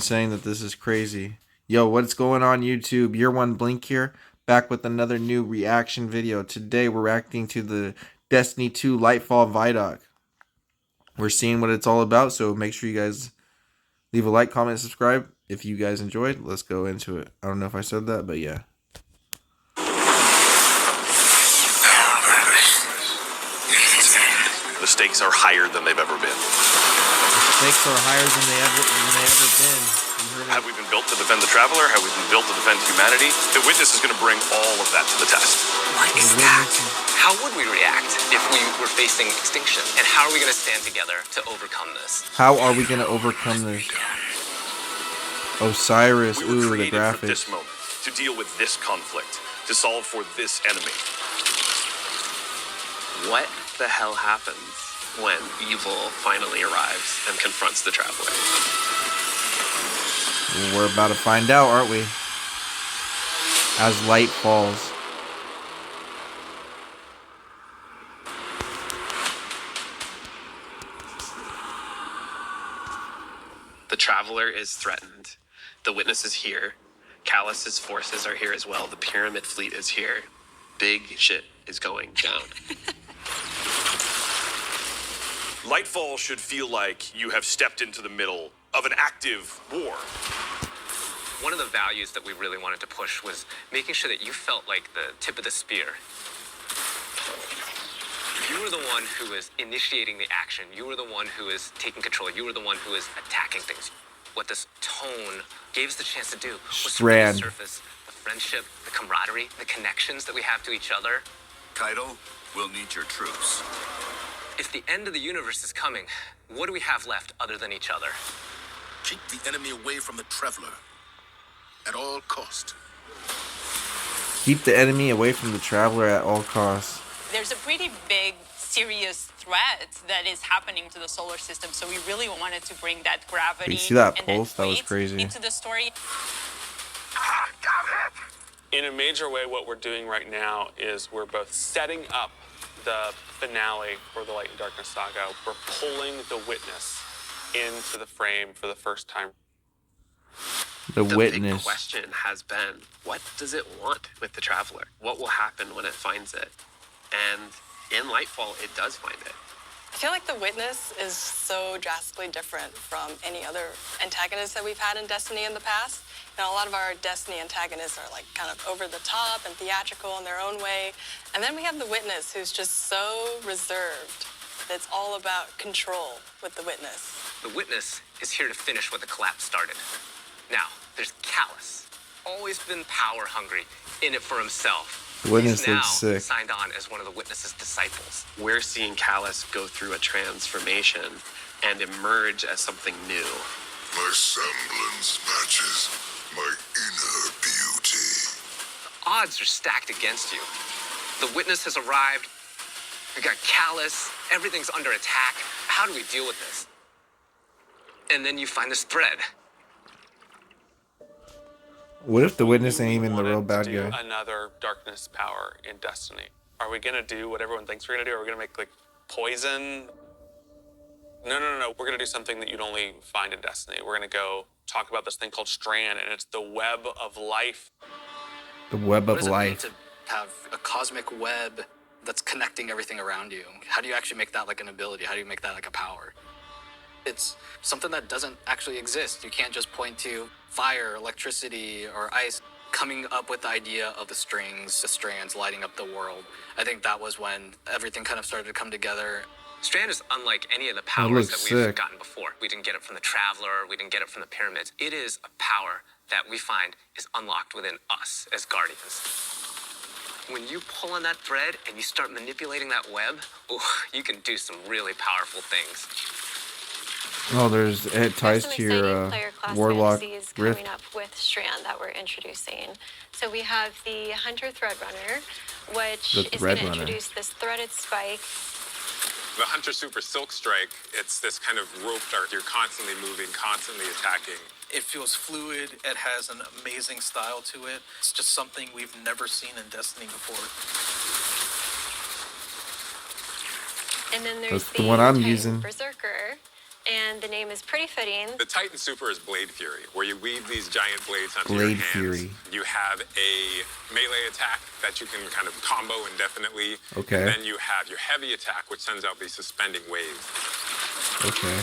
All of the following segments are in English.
saying that this is crazy. Yo, what's going on YouTube? Year One Blink here, back with another new reaction video. Today we're reacting to the Destiny 2 Lightfall Vidoc. We're seeing what it's all about, so make sure you guys leave a like, comment, subscribe if you guys enjoyed. Let's go into it. I don't know if I said that, but yeah. The stakes are higher than they've ever been. The stakes are higher than they ever been. Have we been built to defend the Traveler? Have we been built to defend humanity? The Witness is going to bring all of that to the test. What is that? How would we react if we were facing extinction? And how are we going to stand together to overcome this? How are we going to overcome this? Osiris, we were ooh, the created for graphics. this moment, to deal with this conflict, to solve for this enemy. What the hell happens when evil finally arrives and confronts the Traveler? We're about to find out, aren't we? As light falls. The Traveler is threatened. The Witness is here. Callus's forces are here as well. The Pyramid fleet is here. Big shit is going down. Lightfall should feel like you have stepped into the middle of an active war. One of the values that we really wanted to push was making sure that you felt like the tip of the spear. You were the one who was initiating the action. You were the one who was taking control. You were the one who was attacking things. What this tone gave us the chance to do was to really surface the friendship, the camaraderie, the connections that we have to each other. Kaido, we'll need your troops. If the end of the universe is coming, what do we have left other than each other? Keep the enemy away from the Traveler. At all cost. Keep the enemy away from the Traveler at all costs. There's a pretty big, serious threat that is happening to the solar system, so we really wanted to bring that gravity You see that and pulse? That was crazy. into the story. In a major way, what we're doing right now is we're both setting up the finale for the Light and Darkness saga. We're pulling the Witness into the frame for the first time. The Witness. Big question has been, what does it want with the Traveler? What will happen when it finds it? And in Lightfall, it does find it. I feel like the Witness is so drastically different from any other antagonist that we've had in Destiny in the past. You know, a lot of our Destiny antagonists are like kind of over the top and theatrical in their own way. And then we have the Witness, who's just so reserved. It's all about control with the Witness. The Witness is here to finish what the collapse started. Now, there's Callus. Always been power hungry, in it for himself. The Witness He's now looks sick. signed on as one of the Witness's disciples. We're seeing Callus go through a transformation and emerge as something new. My semblance matches my inner beauty. The odds are stacked against you. The Witness has arrived. We got Callus. Everything's under attack. How do we deal with this? And then you find this thread. What if the Witness ain't even the real bad guy? Another darkness power in Destiny. Are we gonna do what everyone thinks we're gonna do? Are we gonna make like poison? No. We're gonna do something that you'd only find in Destiny. We're gonna go talk about this thing called Strand, and it's the web of life. The web What of does it mean life. to have a cosmic web that's connecting everything around you? How do you actually make that like an ability? How do you make that like a power? It's something that doesn't actually exist. You can't just point to fire, electricity, or ice. Coming up with the idea of the strings, the strands lighting up the world. I think that was when everything kind of started to come together. Strand is unlike any of the That powers looks that we've sick. gotten before. We didn't get it from the Traveler. We didn't get it from the Pyramids. It is a power that we find is unlocked within us as Guardians. When you pull on that thread and you start manipulating that web, ooh, you can do some really powerful things. Oh, it ties some to your exciting player class Warlock fantasies Rift. coming up with Strand that we're introducing. So we have the Hunter Threadrunner, which The is going to Threadrunner. introduce this threaded spike. The Hunter Super Silk Strike, it's this kind of rope dart. You're constantly moving, constantly attacking. It feels fluid. It has an amazing style to it. It's just something we've never seen in Destiny before. And then there's That's the one I'm Titan using. Berserker, and the name is pretty fitting. The Titan Super is Blade Fury, where you weave these giant blades onto your Blade hands. Fury. You have a melee attack that you can kind of combo indefinitely. Okay. And then you have your heavy attack, which sends out these suspending waves. Okay.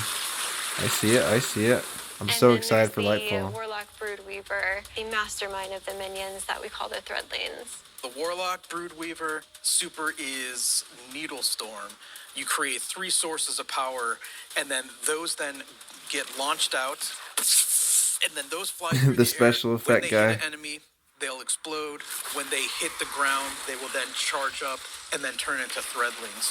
I see it. I see it. I'm And so then excited there's for the Lightfall. Warlock Broodweaver, the mastermind of the minions that we call the Threadlings. The Warlock Broodweaver super is Needle Storm. You create 3 sources of power, and then those then get launched out, and then those fly through The special air. effect When they guy. hit an enemy, they'll explode. When they hit the ground, they will then charge up and then turn into Threadlings.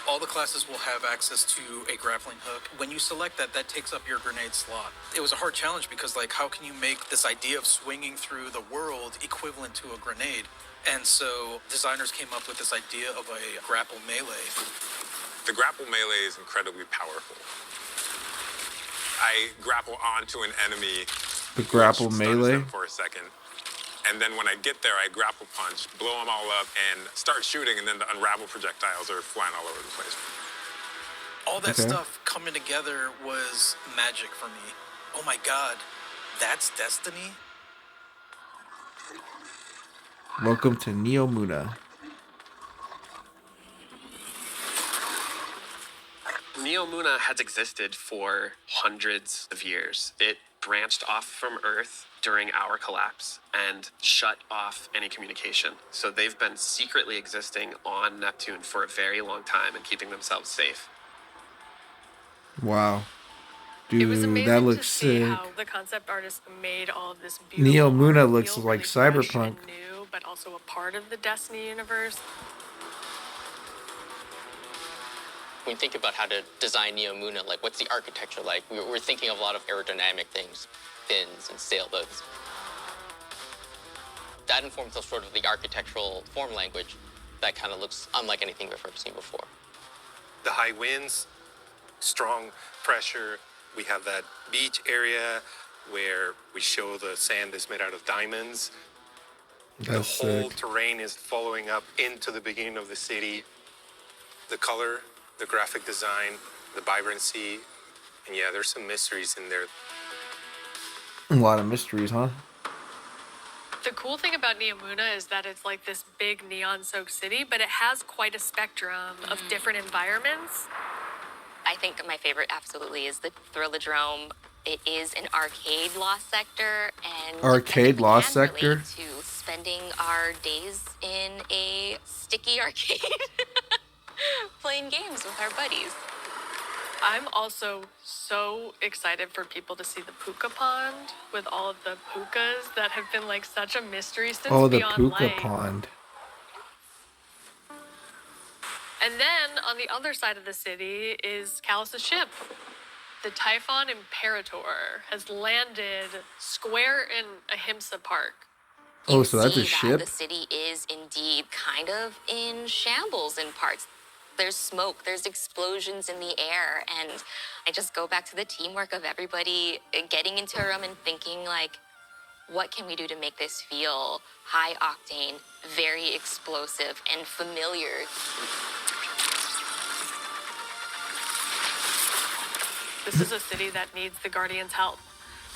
All the classes will have access to a grappling hook. When you select that, that takes up your grenade slot. It was a hard challenge because, like, how can you make this idea of swinging through the world equivalent to a grenade? And so designers came up with this idea of a grapple melee. The grapple melee is incredibly powerful. I grapple onto an enemy. The grapple which stuns melee? them for a second. And then when I get there, I grapple punch, blow them all up, and start shooting, and then the unravel projectiles are flying all over the place. All that Okay. stuff coming together was magic for me. Oh my God, that's Destiny? Welcome to Neo Muna. Neo Muna has existed for hundreds of years. It branched off from Earth during our collapse and shut off any communication. So they've been secretly existing on Neptune for a very long time and keeping themselves safe. Wow. It was Dude, amazing that to looks see sick. how the concept artist made all of this Neo beautiful Muna art looks feel like really fresh Cyberpunk. and new, but also a part of the Destiny universe. When you think about how to design Neo Muna, like what's the architecture like? We're thinking of a lot of aerodynamic things, fins and sailboats. That informs us sort of the architectural form language that kind of looks unlike anything we've ever seen before. The high winds, strong pressure. We have that beach area where we show the sand is made out of diamonds. That's The whole sick. terrain is following up into the beginning of the city. The color, the graphic design, the vibrancy, and yeah, there's some mysteries in there. A lot of mysteries, huh? The cool thing about Neo Muna is that it's like this big neon-soaked city, but it has quite a spectrum of different environments. I think my favorite absolutely is the Thrillodrome. It is an arcade lost sector, and Arcade lost can relate sector? to spending our days in a sticky arcade, playing games with our buddies. I'm also so excited for people to see the Puka Pond with all of the pukas that have been like such a mystery since Oh, the Beyond Puka Light. Pond. And then on the other side of the city is Callus's ship. The Typhon Imperator has landed square in Ahimsa Park. Oh, so that's a See that ship? the city is indeed kind of in shambles in parts. There's smoke, there's explosions in the air, and I just go back to the teamwork of everybody getting into a room and thinking, like, what can we do to make this feel high octane, very explosive, and familiar? This is a city that needs the Guardians' help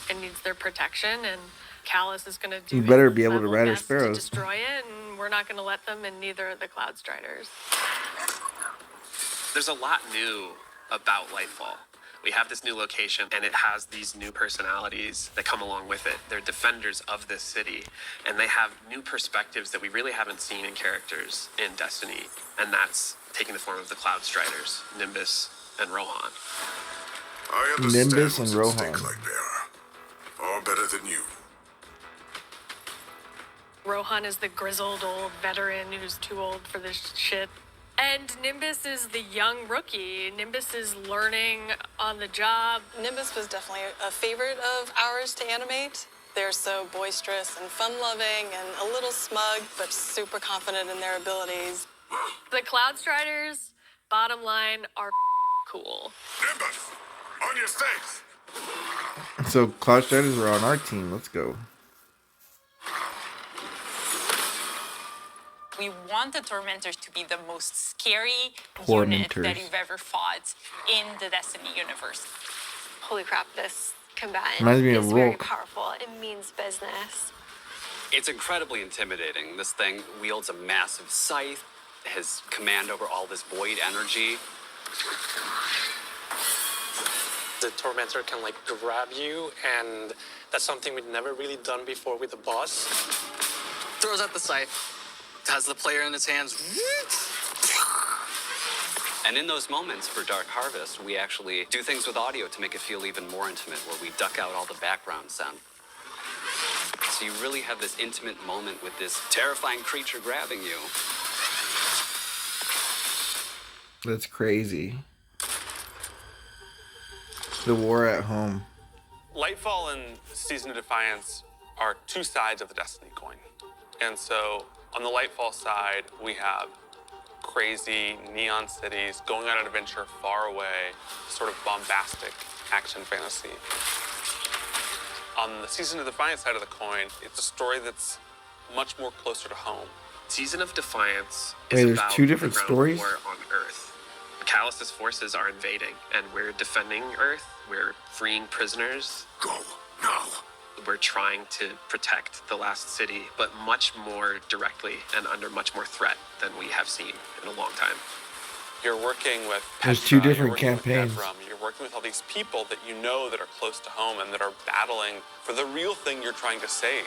and needs their protection, and Callus is going to do You better his be able to level ride her best to sparrows. destroy it, and we're not going to let them, and neither are the Cloud Striders. There's a lot new about Lightfall. We have this new location, and it has these new personalities that come along with it. They're defenders of this city, and they have new perspectives that we really haven't seen in characters in Destiny, and that's taking the form of the Cloud Striders, Nimbus, and Rohan. I understand Nimbus and what's at Rohan. stake, Lightbearer. All better than you. Rohan is the grizzled old veteran who's too old for this shit. And Nimbus is the young rookie. Nimbus is learning on the job. Nimbus was definitely a favorite of ours to animate. They're so boisterous and fun-loving and a little smug, but super confident in their abilities. The Cloud Striders, bottom line, are cool. Nimbus, on your stakes. So Cloud Striders are on our team. Let's go. We want the Tormentors to be the most scary unit Tormentors. that you've ever fought in the Destiny universe. Holy crap, this combatant Reminds me of is very Rourke. powerful. It means business. It's incredibly intimidating. This thing wields a massive scythe, has command over all this void energy. The Tormentor can like grab you, and that's something we'd never really done before with the boss. Throws out the scythe, has the player in his hands. And in those moments for Dark Harvest, we actually do things with audio to make it feel even more intimate, where we duck out all the background sound. So you really have this intimate moment with this terrifying creature grabbing you. That's crazy. The war at home. Lightfall and Season of Defiance are two sides of the Destiny coin. And so on the Lightfall side, we have crazy neon cities going on an adventure far away, sort of bombastic action fantasy. On the Season of Defiance side of the coin, it's a story that's much more closer to home. Season of Defiance Wait, is there's about two different the ground stories? war on Earth. Callus's forces are invading, and we're defending Earth. We're freeing prisoners. Go now. We're trying to protect the last city, but much more directly and under much more threat than we have seen in a long time. You're working with There's Petra, two different you're working with campaigns. Devram, you're working with all these people that you know that are close to home and that are battling for the real thing you're trying to save.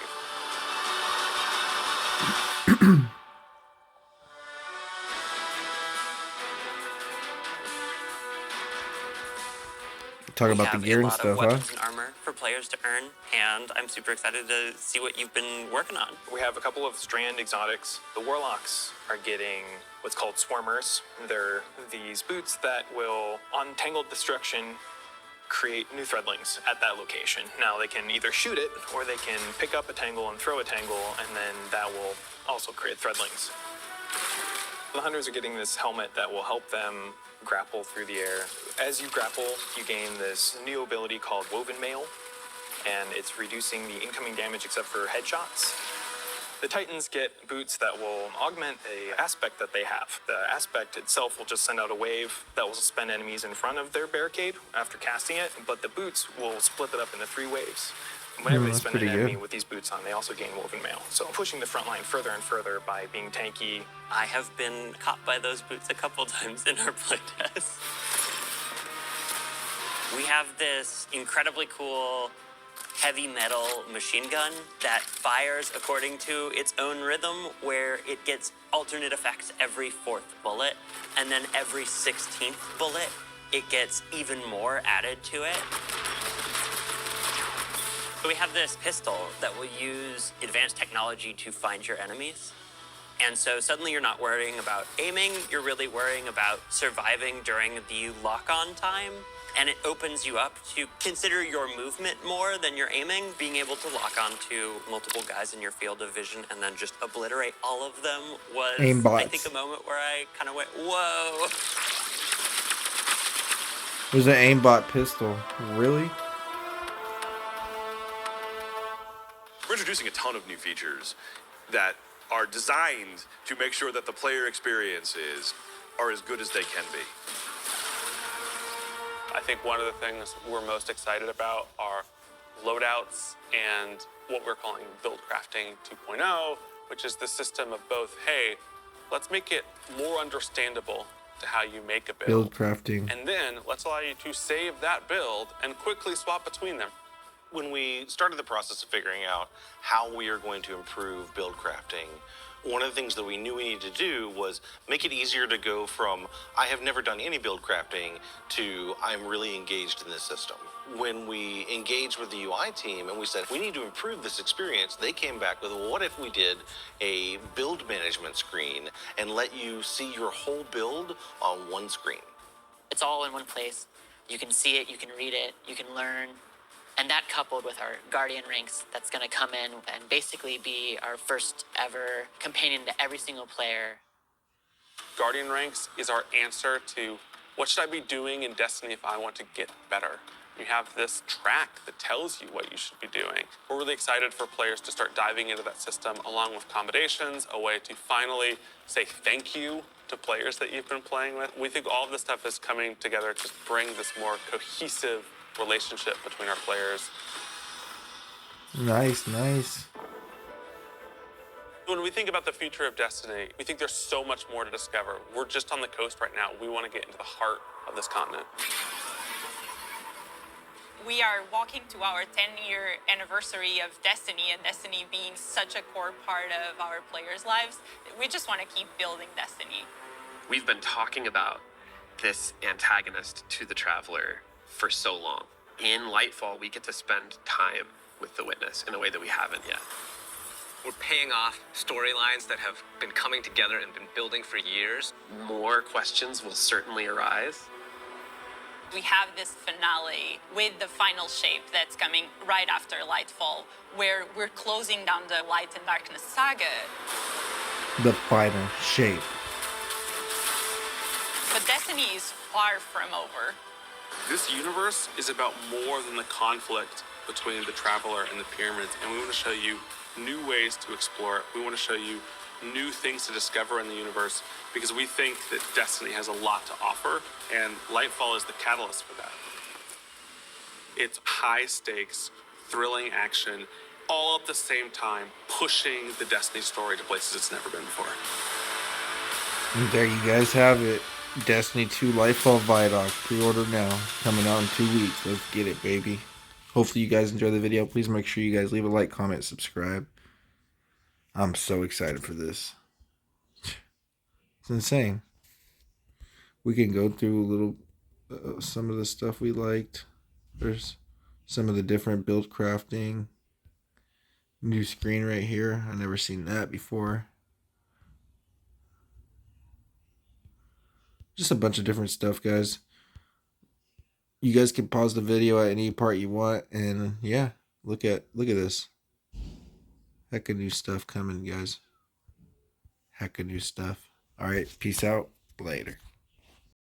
Talk about the gear and stuff, huh? weapons and armor for players to earn, and I'm super excited to see what you've been working on. We have a couple of strand exotics. The Warlocks are getting what's called Swarmers. They're these boots that will, on Tangled Destruction, create new threadlings at that location. Now they can either shoot it, or they can pick up a tangle and throw a tangle, and then that will also create threadlings. The Hunters are getting this helmet that will help them grapple through the air. As you grapple, you gain this new ability called Woven Mail, and it's reducing the incoming damage except for headshots. The Titans get boots that will augment an aspect that they have. The aspect itself will just send out a wave that will suspend enemies in front of their barricade after casting it, but the boots will split it up into 3 waves. Whenever they that's spend an pretty enemy good. with these boots on, they also gain Woven Mail. So pushing the front line further and further by being tanky. I have been caught by those boots a couple times in our playtest. We have this incredibly cool heavy metal machine gun that fires according to its own rhythm, where it gets alternate effects every 4th bullet, and then every 16th bullet, it gets even more added to it. We have this pistol that will use advanced technology to find your enemies. And so suddenly you're not worrying about aiming, you're really worrying about surviving during the lock-on time. And it opens you up to consider your movement more than your aiming, being able to lock on to multiple guys in your field of vision and then just obliterate all of them was, Aimbots. I think, a moment where I kind of went, whoa. There's an aimbot pistol. Really? We're introducing a ton of new features that are designed to make sure that the player experiences are as good as they can be. I think one of the things we're most excited about are loadouts and what we're calling build crafting 2.0, which is the system of both, hey, let's make it more understandable to how you make a build. Build crafting. And then let's allow you to save that build and quickly swap between them. When we started the process of figuring out how we are going to improve build crafting, one of the things that we knew we needed to do was make it easier to go from I have never done any build crafting to I'm really engaged in this system. When we engaged with the UI team and we said we need to improve this experience, they came back with, well, what if we did a build management screen and let you see your whole build on one screen? It's all in one place. You can see it, you can read it, you can learn. And that coupled with our Guardian ranks that's going to come in and basically be our first ever companion to every single player. Guardian ranks is our answer to what should I be doing in Destiny if I want to get better? You have this track that tells you what you should be doing. We're really excited for players to start diving into that system along with combinations, a way to finally say thank you to players that you've been playing with. We think all of this stuff is coming together to bring this more cohesive relationship between our players. Nice, nice. When we think about the future of Destiny, we think there's so much more to discover. We're just on the coast right now. We want to get into the heart of this continent. We are walking to our 10-year anniversary of Destiny, and Destiny being such a core part of our players' lives. We just want to keep building Destiny. We've been talking about this antagonist to the Traveler for so long. In Lightfall, we get to spend time with the Witness in a way that we haven't yet. We're paying off storylines that have been coming together and been building for years. More questions will certainly arise. We have this finale with the final shape that's coming right after Lightfall, where we're closing down the Light and Darkness saga. The final shape. But Destiny is far from over. This universe is about more than the conflict between the Traveler and the Pyramids, and we want to show you new ways to explore it. We want to show you new things to discover in the universe because we think that Destiny has a lot to offer, and Lightfall is the catalyst for that. It's high stakes, thrilling action, all at the same time pushing the Destiny story to places it's never been before. And there you guys have it. Destiny 2 Lightfall Vidoc. Pre-order now. Coming out in 2 weeks. Let's get it, baby. Hopefully you guys enjoy the video. Please make sure you guys leave a like, comment, subscribe. I'm so excited for this. It's insane. We can go through a little some of the stuff we liked. There's some of the different build crafting. New screen right here. I've never seen that before. Just a bunch of different stuff, guys. You guys can pause the video at any part you want, and yeah, look at this. Heck of new stuff coming, guys. Heck of new stuff. All right, peace out. Later.